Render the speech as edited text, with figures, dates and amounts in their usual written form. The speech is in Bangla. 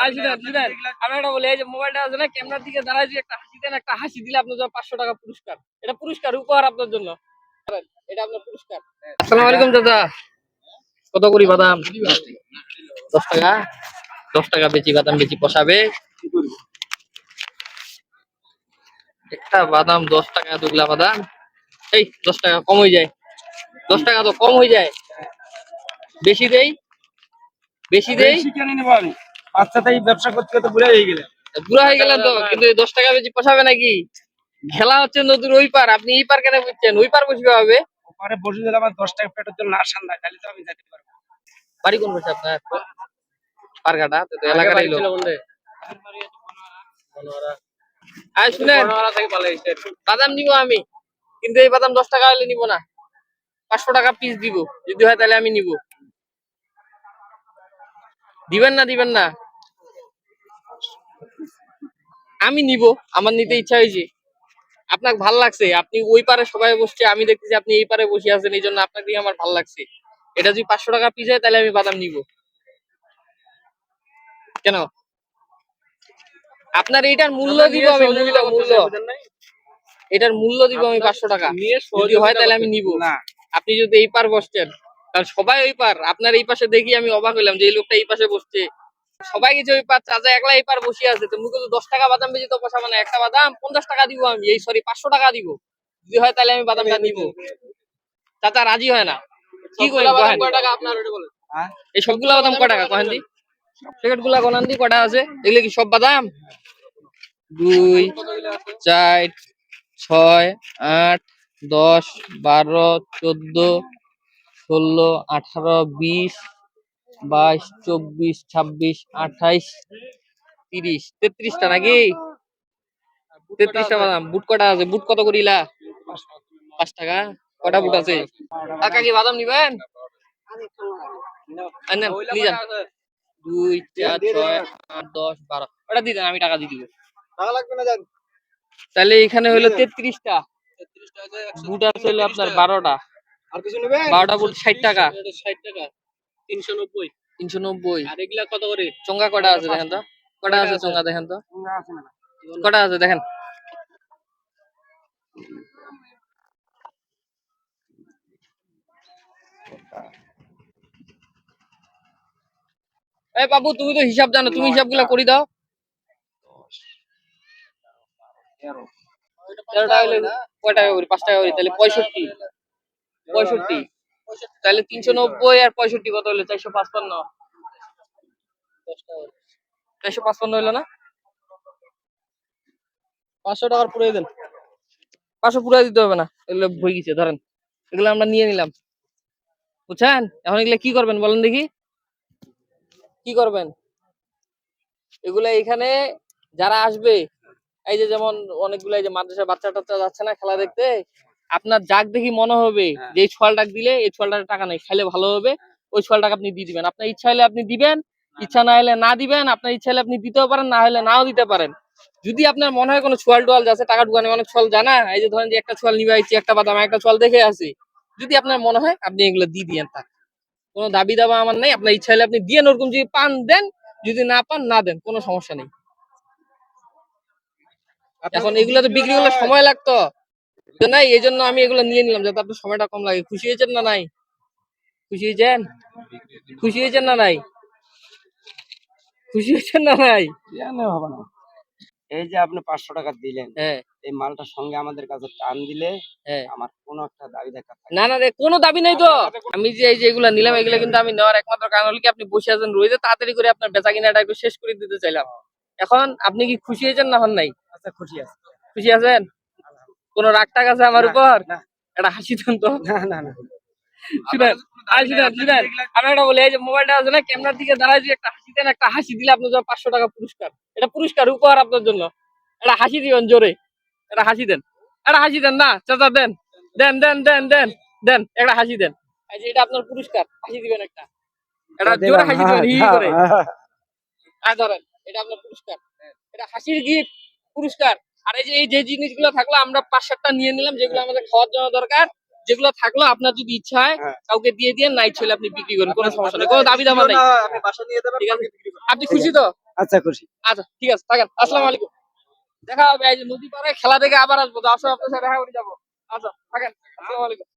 আমি একটা বলি, এই যে মোবাইলটা আছে না, ক্যামেরার দিকে দাঁড়ায় যে একটা হাসি দেন, একটা হাসি দিলে আপনার জন্য 500 টাকা পুরস্কার। এটা পুরস্কার উপহার আপনার জন্য, এটা আপনার পুরস্কার। আসসালামু আলাইকুম দাদা, কত করি বাদাম? 10 টাকা। 10 টাকা বেচি বাদাম, বেচি পোষাবে? একটা বাদাম 10 টাকা, দুগলা বাদাম। এই 10 টাকা কম হয়ে যায়, 10 টাকা তো কম হয়ে যায়, বেশি দেই, বেশি দেই। কেন নেবো আমি? বাচ্চাটাই ব্যবসা করতে করতে বুড়া হয়ে গেলে। বুড়া হয়ে গেলেন তো, কিন্তু 10 টাকা বেশি পোষাবে নাকি? খেলা হচ্ছে নদীর ওই পার, আপনি এই পার কেন বুঝছেন? ওই পার বসবে হবে। ওপারে বসে দিলে আমার 10 টাকা পেটের জন্য না ঠান্ডা, খালি তো আমি যেতে পারবো। বাড়ি কোন বসে আপনার? পারঘাটা তো এলাকাটাই লোক। আর শুনেন, বাদাম নিব আমি, কিন্তু এই বাদাম 10 টাকা হলে নিব না, 500 টাকা পিস দিব। যদি হয় তাহলে আমি নিব। দিবেন না? দিবেন না? আমি নিব, আমার নিতে ইচ্ছা হয়েছে। আপনাকে ভাল লাগছে, আপনি ওই পারে সবাই বসছে, আমি দেখতেছি আপনি এই পারে বসে আছেন, এই জন্য আপনাকে দিয়ে আমার ভাল লাগছে। এটা যদি 500 টাকা পিস হয় তাহলে আমি বাদাম নিব। কেন? আপনার এইটার মূল্য দিব আমি, মূল্য এটার মূল্য দিব আমি 500 টাকা। যদি হয় তাহলে আমি নিব। আপনি যদি এই পার বসছেন, কারণ সবাই ওই পার, আপনার এই পাশে দেখি আমি অবাক হইলাম যে এই লোকটা এই পাশে বসছে। সবাই গেছে ওই পার, চাচা একলা এই পার বসে আছে, তো মুখে তো 10 টাকা বাদাম বেশি তো পোষা, মানে একটা বাদাম 50 টাকা দিব আমি, এই সরি 500 টাকা দিব। যদি হয় তাহলে আমি বাদামটা নিব। চাচা রাজি হয় না, কি করি? এই সবগুলা বাদাম কয় টাকা কহেন দি? প্যাকেট গুলা গনান দি কটা আছে? এগুলো কি সব বাদাম? 2, 4, 6, 8, 10, 12, 14, 16, 18, 20, 22, 24, 26, 28, 30, 33টা নাকি? 33টা বাদাম। বুট কটা আছে? বুট কত করিলা? 5 টাকা। কটা বুট আছে? কাকা কি বাদাম নিবেন? নেন, নিয়ে যান। 2, 4, 6, 8, 10, 12, ওটা দিয়ে দেন, আমি টাকা দিয়ে দিব। টাকা লাগবে না, যান। তাহলে এখানে হলো 33টা বুট আছে, হলো আপনার 12টা। আর কিছু নেবেন? 12টা বুট 60 টাকা। 60 টাকা, 390। 390। আর এগুলা কত করে? চঙ্গা কটা আছে দেখেন তো, কটা আছে চঙ্গা দেখেন তো, কটা আছে দেখেন। এই বাবু, তুমি তো হিসাব জানো, তুমি হিসাবগুলো করে দাও। 13 টাকা হলে কয় টাকা করি? 5 টাকা করি, তাহলে 65। 65, তাহলে 390 আর 65 কত হলো? 455। 455 হলো না? 500 টাকার পুরাই দেন। 500 পুরাই দিতে হবে না, এগুলো হয়ে গেছে, ধরেন এগুলো আমরা নিয়ে নিলাম, বুঝছেন? এখন এগুলো কি করবেন বলেন দেখি, কি করবেন? এগুলা এখানে যারা আসবে, এই যে যেমন অনেকগুলো এই যে মাদ্রাসার বাচ্চা টাচ্চা যাচ্ছে না খেলা দেখতে, আপনার যাক দেখি মনে হবে যে এই ছয়ালটা দিলে এই ছয়ালটার টাকা নেই, খাইলে ভালো হবে, ওই ছয়ালটাকে আপনি দিয়ে দিবেন। আপনার ইচ্ছা হলে আপনি দিবেন, ইচ্ছা না হলে না দিবেন। আপনার ইচ্ছা হলে আপনি দিতেও পারেন, না হলে নাও দিতে পারেন। যদি আপনার মনে হয় কোনো ছোয়াল টোয়াল যাচ্ছে, টাকা ঢুকানো অনেক ছল জানা, এই যে ধরেন যে একটা ছোয়াল নিবে আইছি, একটা বাদাম, একটা ছোয়াল দেখে আসি, যদি আপনার মনে হয় আপনি এগুলো দিয়ে দিয়েন, তার কোনো দাবি দাবা আমার নেই। আপনার ইচ্ছা হলে আপনি দিয়ে, ওরকম যদি পান দেন, যদি না পান না দেন, কোনো সমস্যা নেই। এখন এগুলো তো বিক্রি করলে সময় লাগতো তো, নাই এই জন্য আমি এগুলো নিয়ে নিলাম যাতে আপনার সময়টা কম লাগে। খুশি হয়েছেন না নাই? খুশি হয়েছেন? খুশি হয়েছেন না নাই? খুশি হয়েছেন না নাই? হবে না। এই যে আপনি 500 টাকা দিলেন, হ্যাঁ, এই মালটার সঙ্গে আমাদের কাছে টান দিলে হ্যাঁ। আমার কোনো একটা দাবি দেখা থাকে না না রে, কোনো দাবি নাই তো। আমি যে এই যে এগুলা নিলাম, এগুলা কিন্তু আমি নেওয়ার একমাত্র কারণ হলো কি, আপনি বসে আছেন রয়েছে, তাড়াতাড়ি করে আপনার বেচা কিনাটা একটু শেষ করে দিতে চাইলাম। এখন আপনি কি খুশি হয়েছেন না হন নাই? আচ্ছা, খুশি আছে। খুশি আছেন? কোনো রাগ টাগ আছে আমার উপর? না, একটা হাসি দেন তো। না, না, না। শুনেন, শুনেন, আমি একটা বলি, এই যে মোবাইলটা আছে না, ক্যামেরার দিকে দাঁড়ায় যে একটা হাসি দেন, একটা হাসি দিলে আপনার জন্য 500 টাকা পুরস্কার। এটা পুরস্কার উপহার আপনার জন্য। একটা হাসি দিবেন জোরে, একটা হাসি দেন, একটা হাসি দেন না চাচা, দেন দেন দেন দেন দেন দেন, একটা হাসি দেন। এই যে এটা আপনার পুরস্কার, হাসি দিবেন একটা, একটা জোরে হাসি দিবেন, হি করে। আর ধরেন, এটা আপনার পুরস্কার, এটা হাসির গিফট, পুরস্কার। আর এই যে এই যে জিনিসগুলো থাকলো, আমরা 5-7টা নিয়ে নিলাম, যেগুলো আমাদের খাওয়ার জন্য দরকার। যেগুলো থাকলো আপনার যদি ইচ্ছা হয় কাউকে দিয়ে দিয়ে, নাই ছেলে আপনি বিক্রি করেন, কোনো সমস্যা নেই, কোনো দাবি দাবা নাই। আপনি বাসা নিয়ে যাবেন, ঠিক আছে? আপনি খুশি তো? আচ্ছা খুশি। আচ্ছা ঠিক আছে, থাকেন। আসসালামু আলাইকুম। দেখা হবে এই যে নদী পাড়ে খেলা দেখে আবার আসবো, তো আসো আপনার সাথে দেখা করে যাবো। আচ্ছা থাকেন, আসসালামু আলাইকুম।